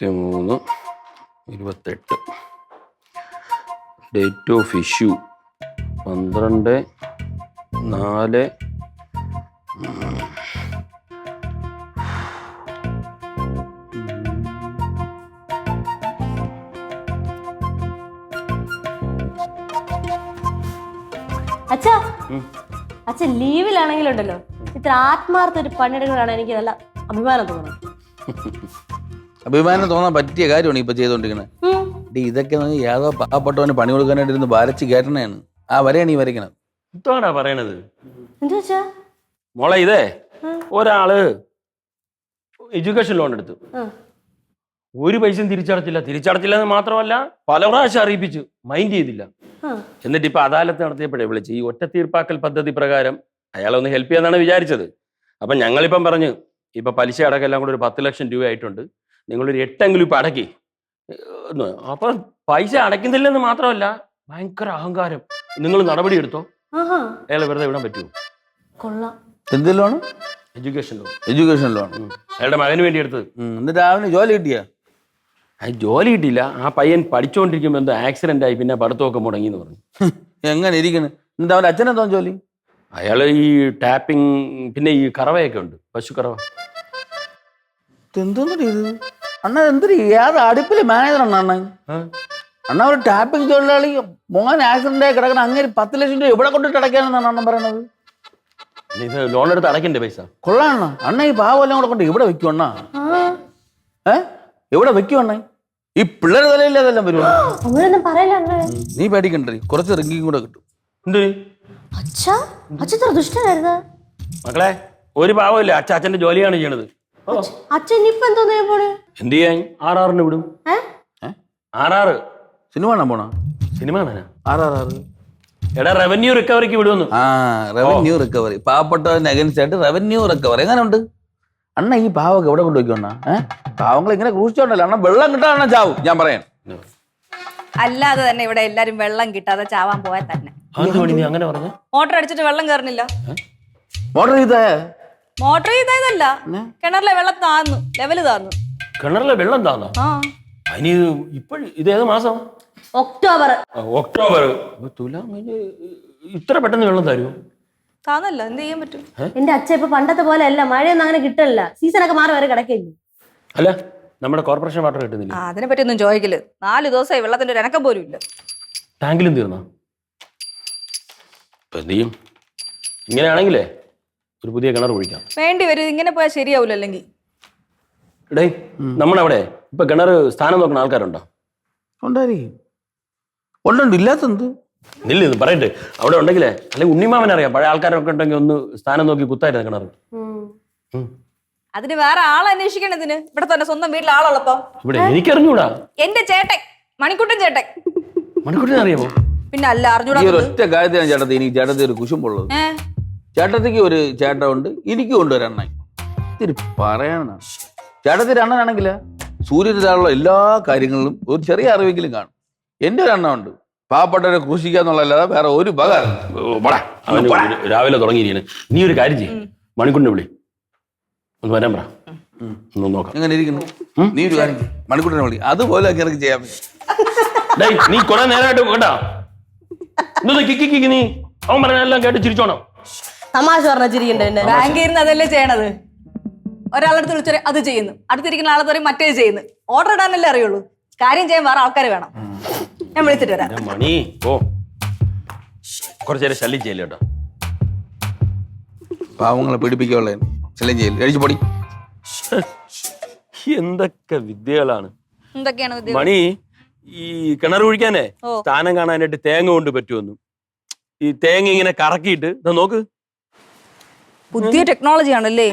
23, 28. Date of issue 12/4. അച്ഛാ അച്ഛൻ ലീവിലാണെങ്കിലുണ്ടല്ലോ ഇത്ര ആത്മാർത്ഥ ഒരു പണിയെടുക്കലാണ് എനിക്ക് നല്ല അഭിമാനം തോന്നുന്നത്. അഭിമാനം തോന്നാൻ പറ്റിയ കാര്യമാണ് ഇപ്പൊ ചെയ്തോണ്ടിരിക്കണത്. ഇതൊക്കെ യാതോ പാവപ്പെട്ടവന് പണി കൊടുക്കാനായിട്ട് ഇരുന്ന് വരച്ച് കയറ്റണയാണ്. ആ വരെയാണ് ഈ വരയ്ക്കണത്. എന്താടാ പറയണത്? എന്താ വെച്ചാ മോളെ ഇതേ ഒരാള് എഡ്യൂക്കേഷൻ ലോൺ എടുത്തു, ഒരു പൈസയും തിരിച്ചടച്ചില്ല എന്ന് മാത്രമല്ല പല പ്രാവശ്യം അറിയിപ്പിച്ചു, മൈൻഡ് ചെയ്തില്ല. എന്നിട്ട് ഇപ്പൊ അദാലത്ത് നടത്തിയപ്പോഴേ വിളിച്ച് ഈ ഒറ്റ തീർപ്പാക്കൽ പദ്ധതി പ്രകാരം അയാളൊന്ന് ഹെൽപ്പ് ചെയ്യാന്നാണ് വിചാരിച്ചത്. അപ്പൊ ഞങ്ങളിപ്പം പറഞ്ഞു ഇപ്പൊ പലിശ അടക്കെല്ലാം കൂടെ ഒരു 10 ലക്ഷം രൂപ ആയിട്ടുണ്ട്, നിങ്ങളൊരു 8 ഇപ്പൊ അടക്കി. അപ്പൊ പൈസ അടയ്ക്കുന്നില്ലെന്ന് മാത്രമല്ല ഭയങ്കര അഹങ്കാരം. നിങ്ങൾ നടപടി എടുത്തോ, അയാളെ വെറുതെ വിടാൻ പറ്റുമോ? കൊള്ളാം. എന്ത് loan? Education loan. Education loan അയാളുടെ മകന് വേണ്ടി എടുത്തത്. എന്നിട്ട് അവന് ജോലി കിട്ടിയാ? ജോലി കിട്ടിയില്ല. ആ പയ്യൻ പഠിച്ചുകൊണ്ടിരിക്കുമ്പോ എന്തോ ആക്സിഡന്റ് ആയി, പിന്നെ പഠിത്തമൊക്കെ മുടങ്ങി എന്ന് പറഞ്ഞു. എങ്ങനെ ഇരിക്കണ്? എന്നിട്ട് അവന്റെ അച്ഛനെന്തോ ജോലി? അയാള് ഈ ടാപ്പിംഗ്, പിന്നെ ഈ കറവയൊക്കെ ഉണ്ട്, പശു കറവ. എന്തോന്നടി ഇത് അണ്ണ? എന്തൊരു ഏത് അടുപ്പില് മാനേജർ അണ്ണ? അണ്ണ ഒരു ടാപ്പിംഗ് തൊഴിലാളി മോൻ ആക്സിഡന്റ് ആയി കിടക്കണം, അങ്ങനെ 10 ലക്ഷം രൂപ ഇവിടെ കൊണ്ടിട്ട് അടയ്ക്കാനെന്നാണ് അണ്ണൻ പറയണത്. ഇത് ലോൺ എടുത്ത് അടയ്ക്കണ്ടേ പൈസ? കൊള്ളാണ്ണ. അണ്ണ ഈ പാവെല്ലാം കൂടെ കൊണ്ട് ഇവിടെ വെക്കും അണ്ണ. എവിടെ വെക്കും അണ്ണ? ഈ പിള്ളേർ തലയില്ലാതെല്ലാം വരും. നീ പേടിക്കണ്ടേ, കുറച്ച് റിങ്കിങ് കൂടെ കിട്ടും. മക്കളെ ഒരു പാവമില്ല, അച്ഛന്റെ ജോലിയാണ് ചെയ്യണത്. എന്ത് ചെയ്യാൻ? RR വിടും. RR സിനിമ കാണാൻ പോണ? സിനിമ കാണാനാ? RR എടാ റവന്യൂ റിക്കവറിക്ക് വിടുന്നു. റവന്യൂ റിക്കവറി, പാവപ്പെട്ടവന് അഗൻസ്റ്റ് ആയിട്ട് റവന്യൂ റിക്കവറി. എങ്ങനെ ഉണ്ട് അണ്ണ? ഈ പാവൊക്കെ എവിടെ കൊണ്ടുവയ്ക്കണ്ണ? പാവങ്ങൾ ഇങ്ങനെ ക്രൂശിച്ചോണ്ടല്ലോ അണ്ണ. വെള്ളം കിട്ടാതെ ചാവും, ഞാൻ പറയാൻ. അല്ലാതെ തന്നെ ഇവിടെ എല്ലാരും വെള്ളം കിട്ടാതെ ചാവാൻ പോയാൽ തന്നെ. അങ്ങനെ പറഞ്ഞു. മോട്ടർ അടിച്ചിട്ട് വെള്ളം കയറുന്നില്ല. മോട്ടർ ചെയ്തതല്ല, കിണറിലെ വെള്ളം താന്നു, ലെവല് താന്നു. കിണറിലെ വെള്ളം താന്നോ? അതിന് ഇപ്പോൾ ഇതേത് മാസം? ഒക്ടോബർ. തുലാം. ഇത്ര പെട്ടെന്ന് വെള്ളം തരുമോ? താന്നല്ല, എന്ത് ചെയ്യാൻ പറ്റും? എന്റെ അച്ഛൻ ഇപ്പൊ പണ്ടത്തെ പോലെ അല്ല, മഴയൊന്നും അങ്ങനെ കിട്ടില്ല. സീസണൊക്കെ മാറി വരെ കിടക്കില്ലേ. അല്ല, നമ്മുടെ കോർപ്പറേഷൻ വാട്ടർ കിട്ടുന്നില്ല. അതിനെ പറ്റി ഒന്നും ചോദിക്കല്. 4 ദിവസമായി വെള്ളത്തിന്റെ ഒരു അനക്കം പോലും ഇല്ല. ടാങ്കിലും തീർന്നോ? എന്ത് ചെയ്യും? ഇങ്ങനെയാണെങ്കിലേ ഒരു പുതിയ കിണർ ഒഴിക്കാം. വേണ്ടി വരും, ഇങ്ങനെ പോയാൽ ശരിയാവൂല. അല്ലെങ്കിൽ ഇടേ നമ്മളവിടെ ഇപ്പൊ കിണർ സ്ഥാനം നോക്കുന്ന ആൾക്കാരുണ്ടോ? ഉണ്ടായിരിക്കും. ഇല്ലാത്തത് നില്ല പറയട്ടെ, അവിടെ ഉണ്ടെങ്കിലേ. അല്ലെങ്കിൽ ഉണ്ണിമാവൻ അറിയാം, പഴയ ആൾക്കാരൊക്കെ ഉണ്ടെങ്കിൽ ഒന്ന് സ്ഥാനം നോക്കി കുത്തായിരുന്നു കിണർ. അതിന് വേറെ ആളെ അന്വേഷിക്കണതിന് ഇവിടെ തന്നെ സ്വന്തം വീട്ടിൽ ആളുള്ളപ്പോ. ഇവിടെ എനിക്കറിഞ്ഞൂടാ. എന്റെ ചേട്ടൻ മണിക്കുട്ടൻ ചേട്ടൻ. മണിക്കുട്ടൻ അറിയാമോ? പിന്നെ അല്ല, അറിഞ്ഞൂടാ. ഒറ്റ കാര്യത്തിനാണ് ചേട്ടത്തി എനിക്ക് ചേട്ടത്തി ഒരു കുശുമ്പുള്ളത്. ചേട്ടത്തിക്ക് ഒരു ചേട്ടനുണ്ട്, എനിക്കും ഉണ്ട് ഒരു അണ്ണൻ. ഇത്തിരി പറയാനാണ്. ചേട്ടത്തി അണ്ണനാണെങ്കില് സൂര്യനിലുള്ള എല്ലാ കാര്യങ്ങളിലും ഒരു ചെറിയ അറിവെങ്കിലും കാണും. എന്റെ ഒരു അണ്ണനുണ്ട്, പാവപ്പെട്ടവരെ ക്രൂശിക്കാന്നുള്ളതല്ലാതെ വേറെ ഒരു ഉപകാരം. രാവിലെ തുടങ്ങിയിരിക്കുന്നു. നീ ഒരു കാര്യം ചെയ്യും, മണിക്കുട്ടിനെ വിളി, ഒന്ന് വരാൻ പറ, നോക്കാം എങ്ങനെ ഇരിക്കുന്നു. നീ ഒരു കാര്യം മണിക്കുട്ടിനെ വിളി, അതുപോലെ എനിക്ക് ചെയ്യാൻ പറ്റും. നീ കുറെ നേരമായിട്ട് കേട്ടാ നീ അവൻ പറഞ്ഞെല്ലാം കേട്ട് ചിരിച്ചോണം. തമാശ പറഞ്ഞ ചിരിക്കണ്ടേ? ബാങ്കിൽ ഇരുന്ന് അതല്ലേ ചെയ്യണത്. ഒരാളടുത്ത് വിളിച്ചാൽ അത് ചെയ്യുന്നു, അടുത്തിരിക്കുന്ന ആളെ പറയും മറ്റേ ചെയ്യുന്നു. ഓർഡർ ഇടാനല്ലേ അറിയുള്ളൂ, കാര്യം ചെയ്യാൻ വേറെ ആൾക്കാർ വേണം. ഞാൻ വിളിച്ചിട്ട് വരാം. മണി ഓ കുറച്ചേരം ശല്യം ചെയ്യല്ലോ കേട്ടോ. പാവങ്ങളെ പീഡിപ്പിക്കാനുള്ള ശല്യം ചെയ്യല്. കഴിച്ചു പൊടി. എന്തൊക്കെ വിദ്യകളാണ്. എന്തൊക്കെയാണ് വിദ്യ? മണി ഈ കിണർ ഒഴിക്കാനേ സ്ഥാനം കാണാനായിട്ട് തേങ്ങ കൊണ്ട് പറ്റുമെന്നു. ഈ തേങ്ങ ഇങ്ങനെ കറക്കിയിട്ട് നോക്ക്. പുതിയ ടെക്നോളജി ആണല്ലേ.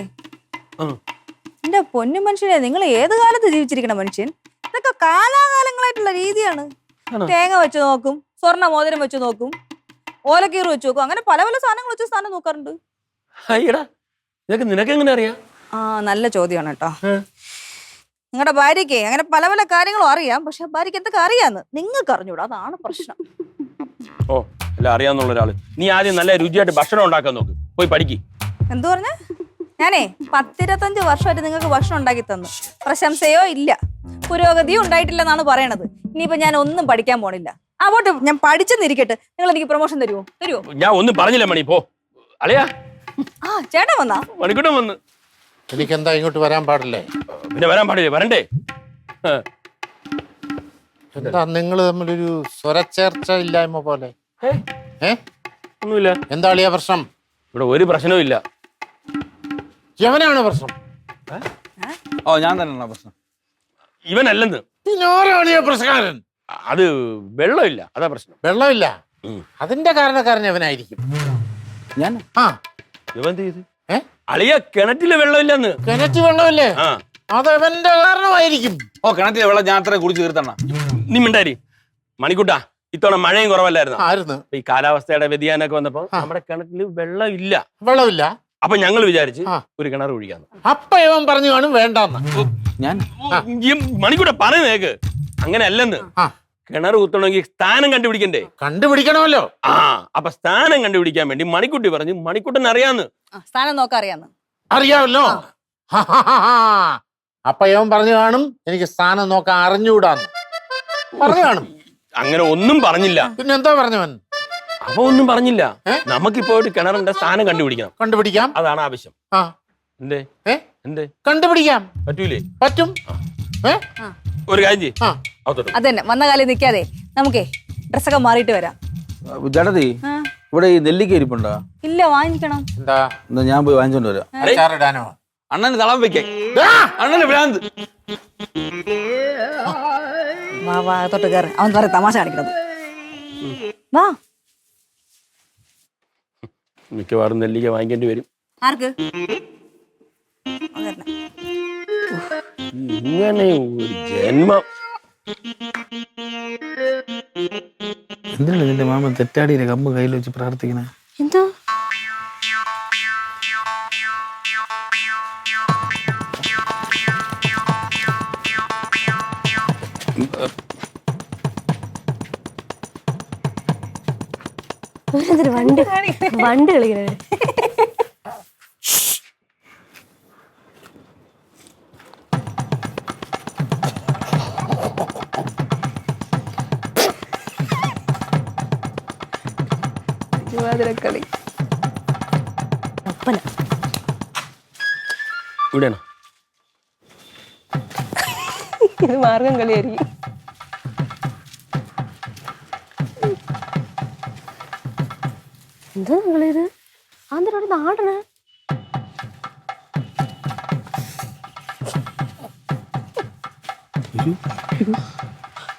എന്റെ പൊന്നു മനുഷ്യനെ, നിങ്ങൾ ഏത് കാലത്ത് ജീവിച്ചിരിക്കണ മനുഷ്യൻ? ഇതൊക്കെ കാലാകാലങ്ങളായിട്ടുള്ള രീതിയാണ്. തേങ്ങ വെച്ച് നോക്കും, സ്വർണ്ണ മോതിരം വെച്ച് നോക്കും, ഓലക്കീറ് വെച്ച് നോക്കും, അങ്ങനെ പല പല സാധനങ്ങൾ വെച്ച് സ്ഥാനം നോക്കാറുണ്ട്. അയ്യടാ, ഇതൊക്കെ നിനക്ക് എങ്ങനെ അറിയാം? നല്ല ചോദ്യമാണ് കേട്ടോ. നിങ്ങളുടെ ഭാര്യയ്ക്ക് അങ്ങനെ പല പല കാര്യങ്ങളും അറിയാം, പക്ഷെ ഭാര്യയ്ക്ക് എന്തൊക്കെ അറിയാന്ന് നിങ്ങൾക്ക് അറിഞ്ഞൂടാ, അതാണ് പ്രശ്നം. ഓ എല്ലാം അറിയാന്നുള്ള ഒരാള്. നീ ആദ്യം നല്ല രുചിയായിട്ട് ഭക്ഷണം ഉണ്ടാക്കാൻ നോക്ക്, പോയി പഠിക്ക്. എന്തു പറഞ്ഞ? ഞാനേ 10-25 വർഷമായിട്ട് നിങ്ങൾക്ക് ഭക്ഷണം ഉണ്ടാക്കി തന്നു. പ്രശംസയോ ഇല്ല, പുരോഗതിയും ഉണ്ടായിട്ടില്ലെന്നാണ് പറയണത്. ഇനിയിപ്പോ ഞാൻ ഒന്നും പഠിക്കാൻ പോണില്ല. അങ്ങോട്ട് ഞാൻ പഠിച്ചെന്നിരിക്കട്ടെ. നിങ്ങൾ എനിക്ക് പ്രൊമോഷൻ തരുമോ? ഞാൻ ഒന്നും പറഞ്ഞില്ല മണി, പോ. അളിയാ, ആ ചേട്ടൻ വന്നാ? മണിക്കൂട്ടം വന്ന്. എനിക്കെന്താ ഇങ്ങോട്ട് വരാൻ പാടില്ലേ? പിന്നെ വരാൻ പാടില്ലേ? വരണ്ടേ? എന്താ നിങ്ങൾ തമ്മിലൊരു സ്വരച്ചേർച്ച ഇല്ലായ്മ പോലെ? ഒന്നുമില്ല. എന്താ അളിയ പ്രശ്നം? ഇവിടെ ഒരു പ്രശ്നവും ഇല്ല. യവനാണ് പ്രശ്നം. ഓ, ഞാൻ തന്നെയാണോ പ്രശ്നം? ഇവനല്ലെന്ന്. ഇവനാരാളിയ പ്രശ്നക്കാരൻ? അത് വെള്ളമില്ല, അതാ പ്രശ്നം. വെള്ളമില്ല, അതിന്റെ കാരണക്കാരൻ ഇവനായിരിക്കും. ഞാൻ ഇവൻ ചെയ്ത് അളിയ കിണറ്റില് വെള്ളമില്ലെന്ന്. കിണറ്റ് വെള്ളമില്ലേ? അത് ഇവന്റെ കാരണമായിരിക്കും. ഓ, കിണറ്റിലെ വെള്ളം ഞാൻ അത്ര കുടിച്ച് തീർത്തണ്ണ. നീ മിണ്ടാരി. മണിക്കൂട്ടാ, ഇത്തവണ മഴയും കുറവല്ലായിരുന്നു. ആയിരുന്നു. ഈ കാലാവസ്ഥയുടെ വ്യതിയാനമൊക്കെ വന്നപ്പോ നമ്മുടെ കിണറ്റില് വെള്ളമില്ല. വെള്ളമില്ല. അപ്പൊ ഞങ്ങൾ വിചാരിച്ച് ഒരു കിണർ ഒഴിക്കാന്ന്. അപ്പൊ ഇവൻ പറഞ്ഞു കാണും വേണ്ടെന്ന്. ഞാൻ മണിക്കൂട്ട പറയുന്നേക്ക് അങ്ങനെ അല്ലെന്ന്. കിണർ കുത്തണമെങ്കിൽ സ്ഥാനം കണ്ടുപിടിക്കണ്ടേ? കണ്ടുപിടിക്കണമല്ലോ. അപ്പൊ സ്ഥാനം കണ്ടുപിടിക്കാൻ വേണ്ടി മണിക്കുട്ടി പറഞ്ഞു മണിക്കുട്ടൻ അറിയാന്ന്. സ്ഥാനം നോക്കാൻ അറിയാന്ന്. അറിയാമല്ലോ. അപ്പൊ ഇവൻ പറഞ്ഞു കാണും എനിക്ക് സ്ഥാനം നോക്കാൻ അറിഞ്ഞുകൂടാന്ന് പറഞ്ഞു കാണും. അങ്ങനെ ഒന്നും പറഞ്ഞില്ല. പിന്നെ എന്താ പറഞ്ഞവൻ? അപ്പൊ ഒന്നും പറഞ്ഞില്ല. നമുക്കിപ്പോ ഒരു കിണറിന്റെ സ്ഥാനം കണ്ടുപിടിക്കണം. കണ്ടുപിടിക്കാം. അതാണ് ആവശ്യം. എന്തേ എന്തേ കണ്ടുപിടിക്കാം. പറ്റൂലേ? പറ്റും. ഒരു കാര്യം ചെയ്യ്. അതന്നെ, വന്ന കാലം നിൽക്കാതെ നമുക്കേ ഡ്രസ്സൊക്കെ മാറിയിട്ട് വരാം. ചേട്ടത്തി, ഇവിടെ ഈ നെല്ലിക്ക ഇരിപ്പുണ്ടോ? ഇല്ല, വാങ്ങിക്കണം. എന്താ? എന്നാ ഞാൻ പോയി വാങ്ങിച്ചോണ്ട് വരാം. അച്ചാറിടാനോ? അണ്ണന് തളം വെക്കേ. അണ്ണന് ഭ്രാന്ത്. വാ തൊട്ട് കയറി. അവൻ പറയാം തമാശ കാണിക്കണത്. വാ. മിക്കവാറും നെല്ലിക്ക വാങ്ങിക്കേണ്ടി വരും. ആർക്ക്? ഇങ്ങനെ ഒരു ജന്മം. എന്തിനാണ് നിന്റെ മാമൻ തെറ്റാടിയുടെ കമ്പ് കയ്യിൽ വെച്ച് പ്രാർത്ഥിക്കണേ? എന്തോ വണ്ട് വണ്ട് കളിക്കണേ. കളി ഒപ്പന ഇവിടെയാണോ? ഇത് മാർഗം കളിയായിരിക്കും. എന്താ നിങ്ങളിത്? ആന്ധ്രയോട് നാടണ്.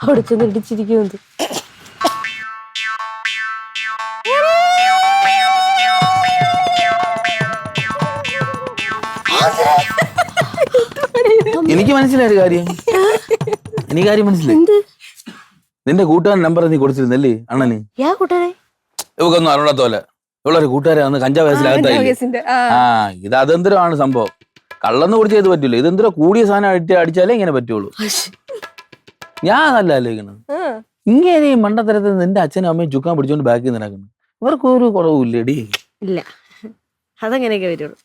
അവിടെ ചെന്ന് ഇടിച്ചിരിക്കുന്നത്. എനിക്ക് മനസ്സിലായ കാര്യം. എനിക്ക് കാര്യം മനസ്സിലായി. നിന്റെ കൂട്ടുകാരൻ നമ്പർ നീ കൊടുത്തിരുന്നല്ലേ അണ്ണന്? യാ കൂട്ടരെ ഇവക്കൊന്നും അറിയാത്തോലെ ഇവളൊരു കൂട്ടുകാരെ അന്ന് കഞ്ചാവ് വയസ്സിലകത്തായില്ലേ? ഇത് അതെന്തരമാണ് സംഭവം. കള്ളന്ന് കുടിച്ച് ചെയ്ത് പറ്റൂല. ഇതെന്തരോ കൂടിയ സാധനം അടിച്ചാലേ ഇങ്ങനെ പറ്റുള്ളൂ. ഞാൻ നല്ല ആലോചിക്കണം. ഇങ്ങനെ ഈ മണ്ടത്തരത്തിൽ നിന്റെ അച്ഛനും അമ്മയും ചുക്കാൻ പിടിച്ചോണ്ട് ബാക്കിൽ നടക്കുന്നു. ഇവർക്കൊരു കുറവില്ലേടി? ഇല്ല, അതങ്ങനെയൊക്കെ വരുള്ളൂ.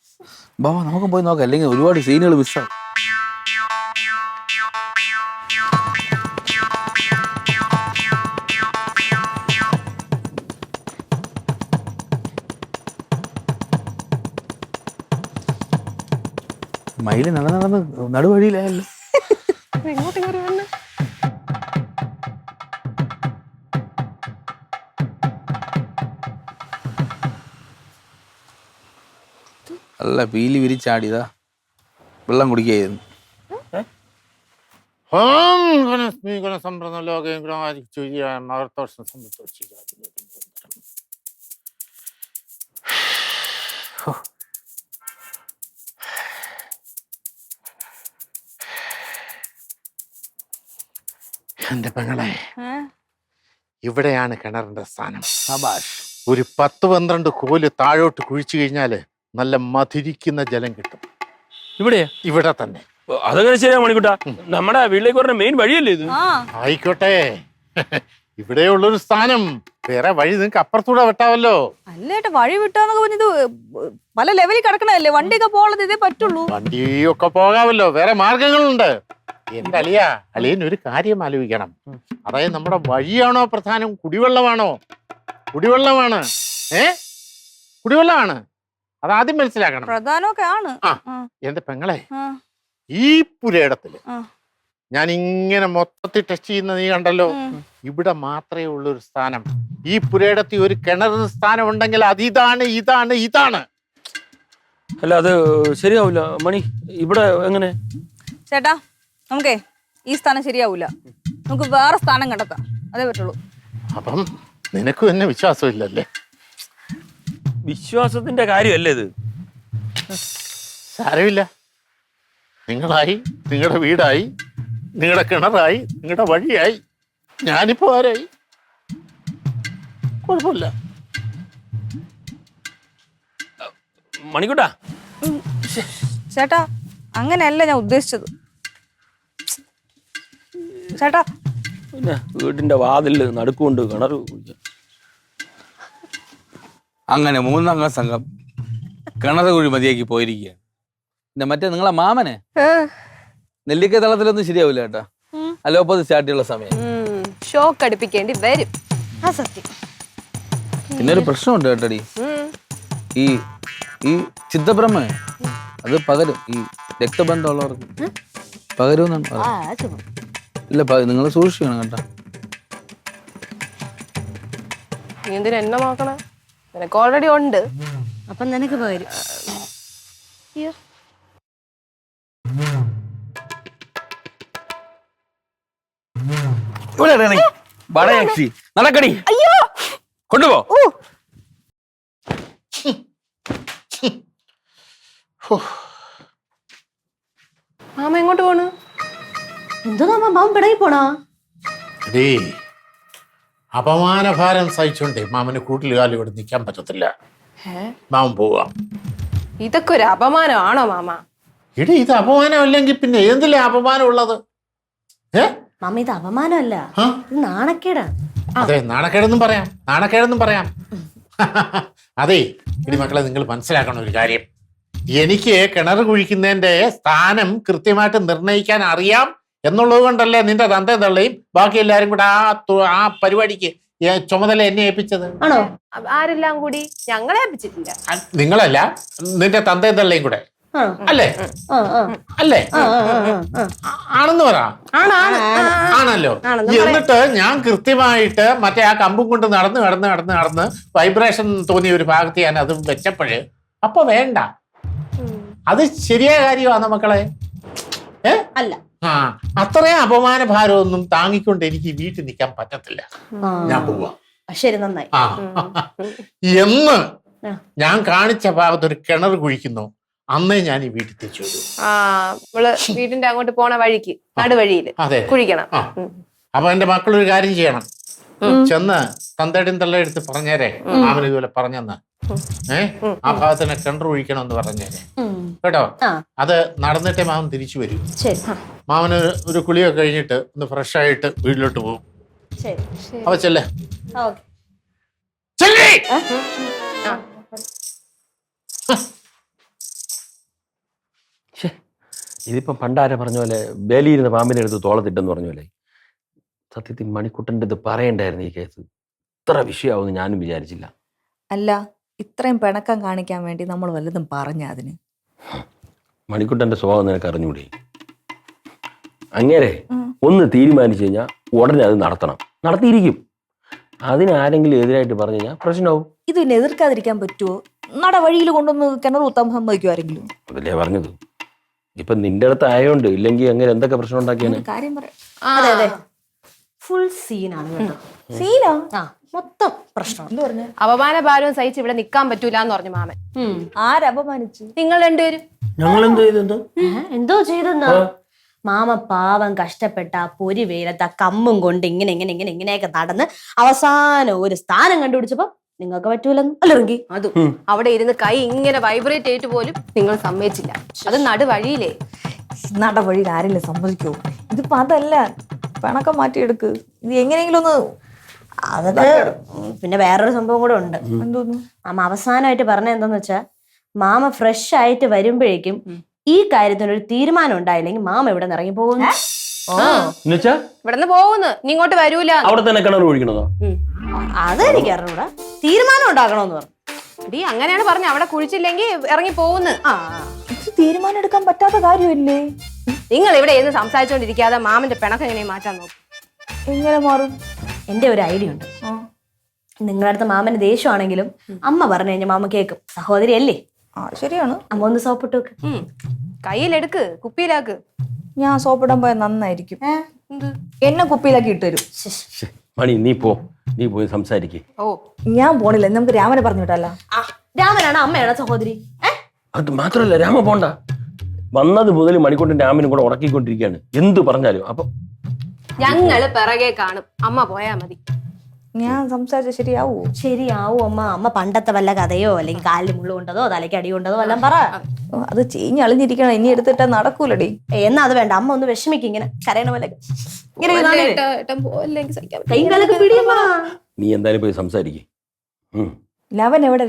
ബാബാ, നമുക്ക് പോയി നോക്കാം, അല്ലെങ്കിൽ ഒരുപാട് സീനുകൾ മിസ്സാവും. മയില് നടന്ന് നടുവഴിയിലായല്ലോ. എങ്ങോട്ട് കയറി വന്ന്? അല്ല, പീലി വിരിച്ചാടിയതാ. വെള്ളം കുടിക്കായിരുന്നു. എന്റെ പെങ്ങളെ, ഇവിടെയാണ് കിണറിന്റെ സ്ഥാനം. സബാഷ്. ഒരു 10-12 കോല് താഴോട്ട് കുഴിച്ചു കഴിഞ്ഞാല് നല്ല മധുരിക്കുന്ന ജലം കിട്ടും. ഇവിടെയാ? ഇവിടെ തന്നെ. അതങ്ങനെ ശരിയാ മണിക്കുട്ടാ. നമ്മുടെ വീട്ടിലേക്ക് പറഞ്ഞ മെയിൻ വഴിയല്ലേ ഇത്? ആയിക്കോട്ടെ, ഇവിടെയുള്ളൊരു സ്ഥാനം. വേറെ വഴി നിങ്ങൾക്ക് അപ്പുറത്തൂടെ വെട്ടാവല്ലോ. അല്ലേട്ടാ വഴി വിട്ടാന്നൊക്കെ പറഞ്ഞത് പല ലെവലിൽ കിടക്കണല്ലേ, വണ്ടിയൊക്കെ പോകണത് ഇതേ പറ്റുള്ളൂ. വണ്ടിയൊക്കെ പോകാമല്ലോ, വേറെ മാർഗങ്ങളുണ്ട്. എന്റെ അളിയൻ ഒരു കാര്യം ആലോചിക്കണം. അതായത് നമ്മുടെ വഴിയാണോ പ്രധാനം, കുടിവെള്ളമാണോ? കുടിവെള്ളമാണ്. കുടിവെള്ളമാണ്. അതാദ്യം മനസ്സിലാക്കണം. പ്രധാനമൊക്കെ ആണ്. എന്റെ പെങ്ങളെ, ഈ പുരയിടത്തില് ഞാൻ ഇങ്ങനെ മൊത്തത്തിൽ ടെസ്റ്റ് ചെയ്യുന്ന നീ കണ്ടല്ലോ, ഇവിടെ മാത്രമേ ഉള്ളൊരു സ്ഥാനം. ഈ പുരയിടത്തിൽ ഒരു കിണറിന് സ്ഥാനം ഉണ്ടെങ്കിൽ അതിതാണ്, ഇതാണ്, ഇതാണ്. അല്ല അത് ശരിയാവില്ല മണി. ഇവിടെ എങ്ങനെ? ചേട്ടാ നമുക്കേ ഈ സ്ഥാനം ശരിയാവൂല, നമുക്ക് വേറെ സ്ഥാനം കണ്ടെത്താം, അതേ പറ്റുള്ളൂ. അപ്പം നിനക്കും എന്നെ വിശ്വാസമില്ലല്ലേ? വിശ്വാസത്തിന്റെ കാര്യമല്ലേ ഇത്? സാരമില്ല, നിങ്ങളായി, നിങ്ങളുടെ വീടായി, നിങ്ങളുടെ കിണറായി, നിങ്ങളുടെ വഴിയായി, ഞാനിപ്പോ ആരായി? കുഴപ്പമില്ല. മണിക്കൂട്ടാ, ചേട്ടാ അങ്ങനെയല്ല ഞാൻ ഉദ്ദേശിച്ചത്. ചേട്ടാ പിന്നെ വീടിന്റെ വാതില് നടുക്കുകൊണ്ട് കിണറ് കുഴിക്കാം. അങ്ങനെ 3 അംഗ സംഘം കിണറ് കുഴി മതിയാക്കി പോയിരിക്കുകയാണ്. പിന്നെ മറ്റേ നിങ്ങളെ മാമനെ നെല്ലിക്ക തളത്തിലൊന്നും ശരിയാവില്ല കേട്ടാ. അലോപ്പതി സ്റ്റാർട്ട് ചെയ്യാനുള്ള സമയം ഷോക്ക് അടുപ്പിക്കേണ്ടി വരും. ആ സത്യം. പിന്നെ ഒരു പ്രശ്നമുണ്ട് കേട്ടടി. ഈ ഈ ചിത്തബ്രഹ്മ അത് പകരും, ഈ രക്തബന്ധമുള്ളവർക്ക് പകരുമെന്നാണ് പറയുന്നത്. ഇല്ല, നിങ്ങൾ സൂക്ഷിക്കണം കേട്ടാ. നീ എന്തിനാ എന്നെ നോക്കണേ? നിനക്ക് ഓൾറെഡി ഉണ്ട്, അപ്പം നിനക്ക് പകരും. നടക്കടി, കൊണ്ടുപോ. മാമ എങ്ങോട്ട് പോണു? എന്തോ മാമ പിടങ്ങി പോണോ? അപമാനഭാരം സഹിച്ചോണ്ടേ മാമന് കൂട്ടിൽ ഇവിടെ നിൽക്കാൻ പറ്റത്തില്ല. മാമൻ പോവാ. ഇതൊക്കെ ഒരു അപമാനമാണോ മാമ? ഇത് അപമാനമല്ലെങ്കിൽ പിന്നെ എന്തിലെ അപമാനം ഉള്ളത്? മാമ ഇത് അപമാനമല്ല, ഇത് നാണക്കേടാ. അതെ, നാണക്കേടെന്നും പറയാം, നാണക്കേടെന്നും പറയാം. അതെ ഇനി മക്കളെ, നിങ്ങൾ മനസ്സിലാക്കണം ഒരു കാര്യം. എനിക്ക് കിണർ കുഴിക്കുന്നതിന്റെ സ്ഥാനം കൃത്യമായിട്ട് നിർണ്ണയിക്കാൻ അറിയാം എന്നുള്ളത് കൊണ്ടല്ലേ നിന്റെ തന്തയും തള്ളയും ബാക്കി എല്ലാരും കൂടെ ആ പരിപാടിക്ക് ചുമതല എന്നെ ഏൽപ്പിച്ചത്. ആണോ? ആരെല്ലാം കൂടി? ഞങ്ങളെ ഏൽപ്പിച്ചിട്ടില്ല. നിങ്ങളല്ല, നിന്റെ തന്തയും തള്ളയും കൂടെ അല്ലേ? അല്ലേ? ആണെന്ന് പറ. ആണല്ലോ. എന്നിട്ട് ഞാൻ കൃത്യമായിട്ട് മറ്റേ ആ കമ്പും കൊണ്ട് നടന്ന് വൈബ്രേഷൻ തോന്നിയ ഒരു ഭാഗത്ത് ഞാൻ അത് വെച്ചപ്പോഴ് അപ്പൊ വേണ്ട, അത് ശരിയായ കാര്യമാണ് മക്കളെ. അല്ല, അത്രയും അപമാന ഭാരമൊന്നും താങ്ങിക്കൊണ്ട് എനിക്ക് വീട്ടിൽ നിൽക്കാൻ പറ്റത്തില്ല. ഞാൻ പോവാ. ശരി, നന്നായി. എന്ന് ഞാൻ കാണിച്ച ഭാഗത്ത് ഒരു കിണർ കുഴിക്കുന്നു, അന്നേ ഞാൻ ഈ വീട്ടിൽ തിരിച്ചു വരും. നമ്മള് വീടിന്റെ അങ്ങോട്ട് പോണ വഴിക്ക് നടുവഴിയില് കുഴിക്കണം. അപ്പൊ എന്റെ മക്കളൊരു കാര്യം ചെയ്യണം, ചെന്ന് തന്തയുടെയും തള്ളയുടെ അടുത്ത് പറഞ്ഞേരെ മാമൻ ഇതുപോലെ പറഞ്ഞെന്ന്. ആ ഭാഗത്തിന് കിണർ കുഴിക്കണമെന്ന് പറഞ്ഞേരെ കേട്ടോ. അത് നടന്നിട്ടേ മാമൻ തിരിച്ചു വരും. മാമന് ഒരു കുളിയൊക്കെ കഴിഞ്ഞിട്ട് ഒന്ന് ഫ്രഷ് ആയിട്ട് വീട്ടിലോട്ട് പോകും. അപ്പൊ ചെല്ലേ. ഇതിപ്പം പണ്ടാരെ പറഞ്ഞ പോലെ വേലിയിരുന്ന പാമ്പിനെ എടുത്ത് തോളത്തിട്ടെന്ന് പറഞ്ഞ പോലെ സത്യത്തിൽ മണിക്കുട്ടൻ്റെ ഇത് പറയണ്ടായിരുന്നു. ഈ കേസ് ഇത്ര വിഷയമാവുമെന്ന് ഞാനും വിചാരിച്ചില്ല. അല്ല, ഇത്രയും പിണക്കം കാണിക്കാൻ വേണ്ടി നമ്മൾ വല്ലതും പറഞ്ഞ അതിന്? മണിക്കുട്ടൻ്റെ സ്വഭാവം നിനക്ക് അറിഞ്ഞൂടെ? അങ്ങേരെ ഒന്ന് തീരുമാനിച്ചു കഴിഞ്ഞാൽ ഉടനെ അത് നടത്തണം, നടത്തിയിരിക്കും. അതിന് ആരെങ്കിലും എതിരായിട്ട് പറഞ്ഞു കഴിഞ്ഞാൽ പ്രശ്നമാവും. ഇത് പിന്നെ എതിർക്കാതിരിക്കാൻ പറ്റുമോ? നട വഴിയിൽ കൊണ്ടൊന്ന് കിണർ കുത്താൻ സമ്മതിക്കും ആരെങ്കിലും? അതല്ലേ പറഞ്ഞത്. ഇപ്പൊ നിന്റെ അടുത്ത് ആയോണ്ട്, ഇല്ലെങ്കിൽ അങ്ങനെ എന്തൊക്കെ പ്രശ്നം ഉണ്ടാക്കിയാണ്. കാര്യം പറയാം. അതെ അതെ, ഫുൾ സീനാണ് കേട്ടോ. സീനാ? മൊത്തം പ്രശ്നം. എന്ത് പറഞ്ഞു? അപമാന ഭാരവും സഹിച്ച് ഇവിടെ നിക്കാൻ പറ്റൂല എന്ന് പറഞ്ഞു മാമൻ. ആരപമാനിച്ചു? നിങ്ങൾ രണ്ടുപേരും. ഞങ്ങൾ എന്തോ ചെയ്തെന്തോ എന്തോ ചെയ്തെന്നാ? മാമ പാവം കഷ്ടപ്പെട്ട പൊരി വെയിലത്ത് ആ കമ്മും കൊണ്ട് ഇങ്ങനെയൊക്കെ നടന്ന് അവസാനം ഒരു സ്ഥാനം കണ്ടുപിടിച്ചപ്പോ നിങ്ങൾക്ക് പറ്റൂലെന്ന് അല്ലെങ്കി അതും അവിടെ ഇരുന്ന് കൈ ഇങ്ങനെ വൈബ്രേറ്റ് ആയിട്ട് പോലും നിങ്ങൾ സമ്മതിച്ചില്ല. അത് നടുവഴിയിലേ. നടവഴിയിൽ ആരെങ്കിലും സമ്മതിക്കുമോ? ഇതിപ്പോ അതല്ല, പിണക്കം മാറ്റിയെടുക്ക്. ഇത് എങ്ങനെയെങ്കിലും ഒന്ന് അതൊക്കെ പിന്നെ വേറൊരു സംഭവം കൂടെ ഉണ്ട്. എന്തോന്നു? മാമ അവസാനമായിട്ട് പറഞ്ഞ എന്താന്ന് വെച്ചാ, മാമ ഫ്രഷ് ആയിട്ട് വരുമ്പോഴേക്കും ഈ കാര്യത്തിനൊരു തീരുമാനം ഉണ്ടായില്ലെങ്കിൽ മാമ ഇവിടെ നിന്ന് ഇറങ്ങി പോകുന്നു. എന്നുവെച്ചാ ഇവിടുന്ന് പോകുന്നു, നീ ഇങ്ങോട്ട് വരൂല. അവിടെ തന്നെ കിണർ ഒഴിക്കണതോ? അതെനിക്ക് അറിഞ്ഞൂടാ. തീരുമാനം ഉണ്ടാക്കണോന്ന് പറഞ്ഞു. ഡി അങ്ങനെയാണ് പറഞ്ഞ, അവിടെ കുഴിച്ചില്ലെങ്കിൽ ഇറങ്ങി പോകുന്നു. ഇത് തീരുമാനം എടുക്കാൻ പറ്റാത്ത കാര്യമല്ലേ? നിങ്ങൾ ഇവിടെ എന്ന് സംസാരിച്ചോണ്ടിരിക്കാതെ മാമന്റെ പിണക്കം എങ്ങനെ മാറ്റാൻ നോക്കും. എങ്ങനെ മാറും? എന്റെ ഒരു ഐഡിയ ഉണ്ട്. നിങ്ങളുടെ അടുത്ത് മാമന് ദേഷ്യമാണെങ്കിലും അമ്മ പറഞ്ഞു കഴിഞ്ഞാൽ മാമ കേൾക്കും. സഹോദരി അല്ലേ? ശരിയാണ്. അമ്മ ഒന്ന് സോപ്പിട്ട് വെക്ക്. കയ്യിലെടുക്ക്, കുപ്പിയിലാക്ക്. ഞാൻ സോപ്പിടാൻ പോയാൽ നന്നായിരിക്കും. എന്നെ കുപ്പിയിലാക്കി ഇട്ടുതരും. മണി നീ പോയി സംസാരിക്കേ. ഓ ഞാൻ പോണില്ല, നമുക്ക് രാമനെ പറഞ്ഞു വിട്ടല്ല. രാമനാണ് അമ്മയാണോ സഹോദരി? അത് മാത്രല്ല, രാമ പോണ്ട. വന്നത് മുതൽ മണിക്കൂട്ടൻ രാമനും കൂടെ ഉറക്കിക്കൊണ്ടിരിക്കുകയാണ്. എന്ത് പറഞ്ഞാലും അപ്പൊ ഞങ്ങള് പിറകെ കാണും. അമ്മ പോയാ മതി. ഞാൻ സംസാരിച്ച ശരിയാവൂ? ശരിയാവും അമ്മ. അമ്മ പണ്ടത്തെ വല്ല കഥയോ അല്ലെങ്കിൽ കാലിൽ മുള്ളു കൊണ്ടതോ തലയ്ക്ക് അടി കൊണ്ടതോ എല്ലാം പറ. അത് ചീഞ്ഞളിഞ്ഞിരിക്കണം, ഇനി എടുത്തിട്ട് നടക്കൂലടി. എന്നാ അത് വേണ്ട. അമ്മ ഒന്ന് വിഷമിക്കും, ഇങ്ങനെ കരയണ പോലെ. നീ എന്തായാലും പോയി സംസാരിക്കേ. ലവൻ എവിടെ?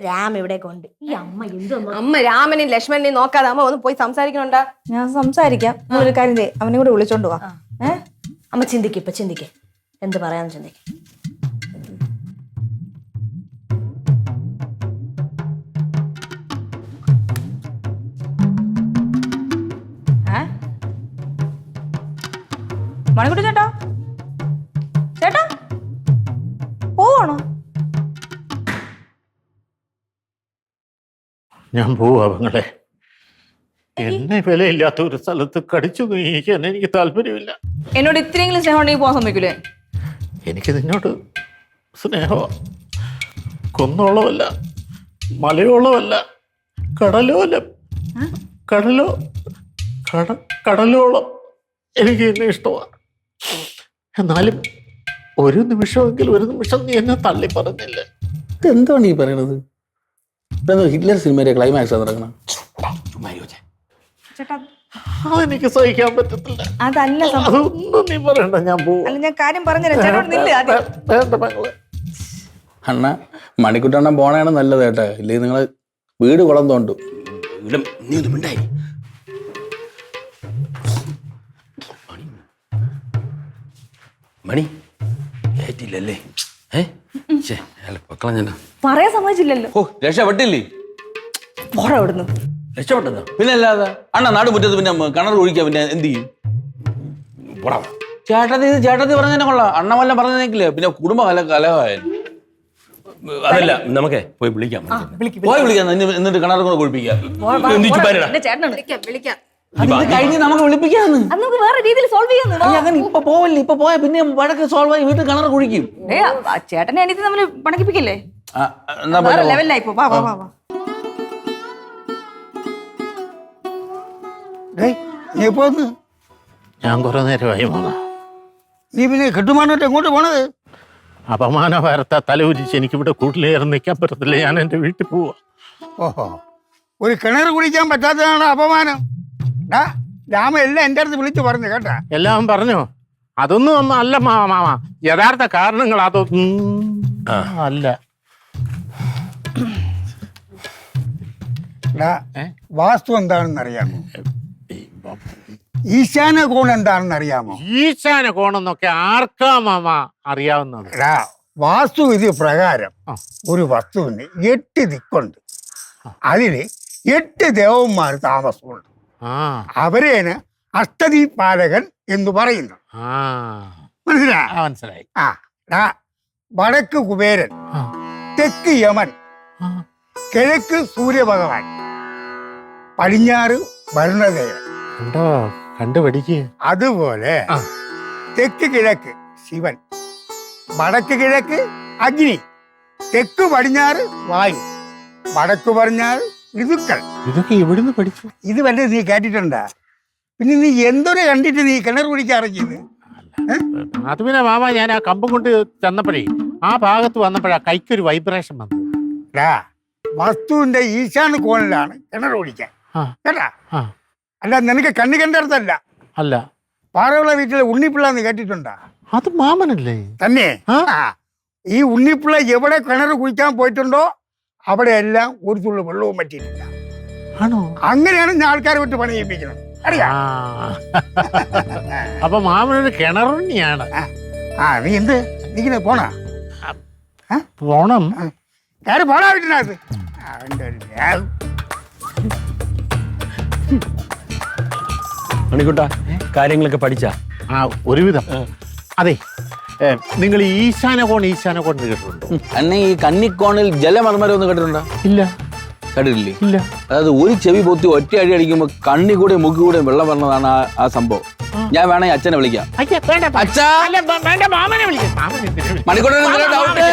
രാമൻ ഇവിടെ കൊണ്ട്. ഈ അമ്മ അമ്മ രാമനെയും ലക്ഷ്മണനെയും നോക്കാതെ അമ്മ ഒന്ന് പോയി സംസാരിക്കണുണ്ടാ? ഞാൻ സംസാരിക്കാം. ഒരു കാര്യം ചെയ്യ്, അവനെ കൂടെ വിളിച്ചോണ്ട് വാ. അമ്മ ചിന്തിക്കേ എന്ത് പറയാന്ന് ചിന്തിക്ക. മണിക്കുട്ടി ചേട്ടാ, ചേട്ടാ പോവാണോ? ഞാൻ പോവാ പെങ്ങളെ. എന്നെ വിലയില്ലാത്ത ഒരു സ്ഥലത്ത് കടിച്ചു നീക്കാൻ എനിക്ക് താല്പര്യമില്ല. എന്നോട് ഇത്രയെങ്കിലും സ്നേഹം ഉണ്ടെങ്കിൽ പോകാൻ സമ്മതിക്കൂലേ? എനിക്ക് നിന്നോട് സ്നേഹമാണ്. കുന്നോളമല്ല, മലയോളമല്ല, കടലോലം, കടലോളം എനിക്ക് എന്നെ ഇഷ്ടമാണ്. എന്നാലും ഒരു നിമിഷം നീ എന്നെ തള്ളി പറഞ്ഞില്ല. ഇതെന്താണ് ഈ പറയണത്? ഹിറ്റ്ലർ സിനിമയിലെ ക്ലൈമാക്സ് നടക്കണം. അതെനിക്ക് സഹിക്കാൻ പറ്റത്തില്ല. അതല്ല അതൊന്നും നീ പറയണ്ട, ഞാൻ പോവാ. അല്ല, ഞാൻ കാര്യം പറഞ്ഞുതരാം. ചേട്ടനോട് നില്ല് ആദ്യം. വേണ്ട പെങ്ങളെ. അണ്ണ മണിക്കുട്ടണ്ണൻ പോണയാണ് നല്ലത് കേട്ടോ. ഇല്ലെങ്കിൽ നിങ്ങള് വീട് കുളം തോണ്ടു. നീ ഒന്നും മിണ്ടായി. മണി ഏറ്റില്ലല്ലേ? പക്കളഞ്ഞ പറയാൻ സമ്മതിച്ചില്ലല്ലോ. ഓ രക്ഷപ്പെട്ടില്ലേ? പോടാ അവിടുന്ന്. രക്ഷപ്പെട്ടതാ. പിന്നെ അല്ലാതെ അണ്ണ നാട് മുറ്റത്ത് പിന്നെ കിണർ ഒഴിക്കാൻ പിന്നെ എന്ത് ചെയ്യും? ചേട്ടത്തി പറഞ്ഞതിനെ കൊള്ളാം. അണ്ണ വല്ലം പറഞ്ഞേക്കില്ലേ പിന്നെ കുടുംബ കലഹമായാലും. അതല്ല, നമുക്കേ പോയി വിളിക്കാം. പോയി വിളിക്കാം, എന്നിട്ട് കിണർ കൂടെ കുഴിപ്പിക്കാം. വിളിക്കാം. കഴിഞ്ഞ് നമുക്ക് വിളിപ്പിക്കാന്ന്. നമുക്ക് വേറെ രീതിയിൽ സോൾവ് ചെയ്യാന്ന്. അങ്ങനെ ഇപ്പൊ പോവല്ലേ? ഇപ്പൊ പോയാ പിന്നെ വഴക്ക് സോൾവ് ആയി വീട്ടിൽ കിണർ കുഴിക്കും. ചേട്ടനെ അനിയത്തി നമ്മള് പണക്കിപ്പിക്കില്ലേ? എന്നാ വേറെ ലെവലിലായി പോ. വാ. നീ പോന്ന്? ഞാൻ കുറെ നേരമായി മോളെ. നീ പിന്നെ കെട്ടുമാനോട്ട് എങ്ങോട്ട് പോണത്? അപമാന വാർത്ത തലകുരിച്ച് എനിക്കിവിടെ കൂട്ടിലേറി നിൽക്കാൻ പറ്റത്തില്ല. ഞാൻ എൻ്റെ വീട്ടിൽ പോവാ. ഓഹോ, ഒരു കിണർ കുടിക്കാൻ പറ്റാത്തതാണ് അപമാനം. രാമ എല്ലാം എൻ്റെ അടുത്ത് വിളിച്ചു പറഞ്ഞു കേട്ടാ. എല്ലാം പറഞ്ഞു. അതൊന്നും അല്ല മാമ. യഥാർത്ഥ കാരണങ്ങൾ അതൊന്നും അല്ല. വാസ്തു എന്താണെന്ന് അറിയാമോ? ഈശാന കോൺ എന്താണെന്ന് അറിയാമോ? ഈശാന കോണെന്നൊക്കെ ആർക്കാ മാമ അറിയാവുന്നത്? വാസ്തു വിധി പ്രകാരം ഒരു വസ്തുവിന് 8 ദിക്കുണ്ട്. അതില് 8 ദേവന്മാർ താമസമുണ്ട്. അവരേന് അഷ്ടദീപാലകൻ എന്ന് പറയുന്നു. മനസ്സിലായി. വടക്ക് കുബേരൻ, തെക്ക് യമൻ, കിഴക്ക് സൂര്യഭഗവാൻ, പടിഞ്ഞാറ് വരുണദേവൻ. കണ്ടുപിടിക്കുക. അതുപോലെ തെക്ക് കിഴക്ക് ശിവൻ, വടക്ക് കിഴക്ക് അഗ്നി, തെക്ക് പടിഞ്ഞാറ് വായു, വടക്ക് പടിഞ്ഞാറ് ഋതുക്കൾ. ഇതൊക്കെ എവിടുന്ന് പഠിച്ചു? ഇത് വല്ല നീ കേട്ടിട്ടുണ്ടാ? പിന്നെ നീ എന്തൊരു കണ്ടിട്ട് നീ കിണർ കുടിക്കാറിഞ്ഞത്? അത് പിന്നെ മാമ, ഞാൻ ആ കമ്പം കൊണ്ട് ചെന്നപ്പോഴേ ആ ഭാഗത്ത് വന്നപ്പോഴാ കൈക്കൊരു വൈബ്രേഷൻ വന്നു. വസ്തുവിന്റെ ഈശാന കോണിലാണ് കിണർ കുടിക്കാൻ കേട്ടാ. അല്ല നിനക്ക് കണ്ണു കണ്ടടുത്തല്ല. അല്ല. പാറവിള വീട്ടിലെ ഉണ്ണിപ്പിള്ള നീ കേട്ടിട്ടുണ്ടാ? അത് മാമനല്ലേ? തന്നെ ആ? ആ. ഈ ഉണ്ണിപ്പിള്ള എവിടെ കിണർ കുഴിക്കാൻ പോയിട്ടുണ്ടോ അവിടെയെല്ലാം ഒരു തുള്ളി വെള്ളവും പറ്റിയിട്ടില്ല. ആണോ? അങ്ങനെയാണ് ഞാൻ ആൾക്കാരെ വിട്ട് പണി ചെയ്യിപ്പിക്കുന്നത്. അറിയാം. അപ്പൊ മാമനൊരു കിണറുണ്ണിയാണ്. ആ നീ എന്ത് നീക്കിനെ പോണാ? പോണം. കാര്യം പോണാ വീട്ടിനകത്ത്. അവൻ്റെ ഒരു ലാഗ്. മണിക്കുട്ട കാര്യങ്ങളൊക്കെ പഠിച്ചാ? ആ ഒരുവിധം. അതെ, നിങ്ങൾ ഈശാനകോൺ കേട്ടിട്ടുണ്ടോ? അണ്ണ ഈ കന്നിക്കോണിൽ ജലമർമരം ഒന്ന് കേട്ടിട്ടുണ്ടോ? ഇല്ല. കേട്ടിട്ടില്ലേ? ഇല്ല. അതായത് ഒരു ചെവി പൊത്തി ഒറ്റ അടി അടിക്കുമ്പോ കണ്ണി കൂടെ മുക്കി കൂടെ വെള്ളം വരണതാണ് ആ സംഭവം. ഞാൻ വേണമെങ്കിൽ അച്ഛനെ വിളിക്കാം. അച്ഛാ, മാമനെ വിളിക്കാം. മണിക്കൂട്ടൻ ഡൗട്ട്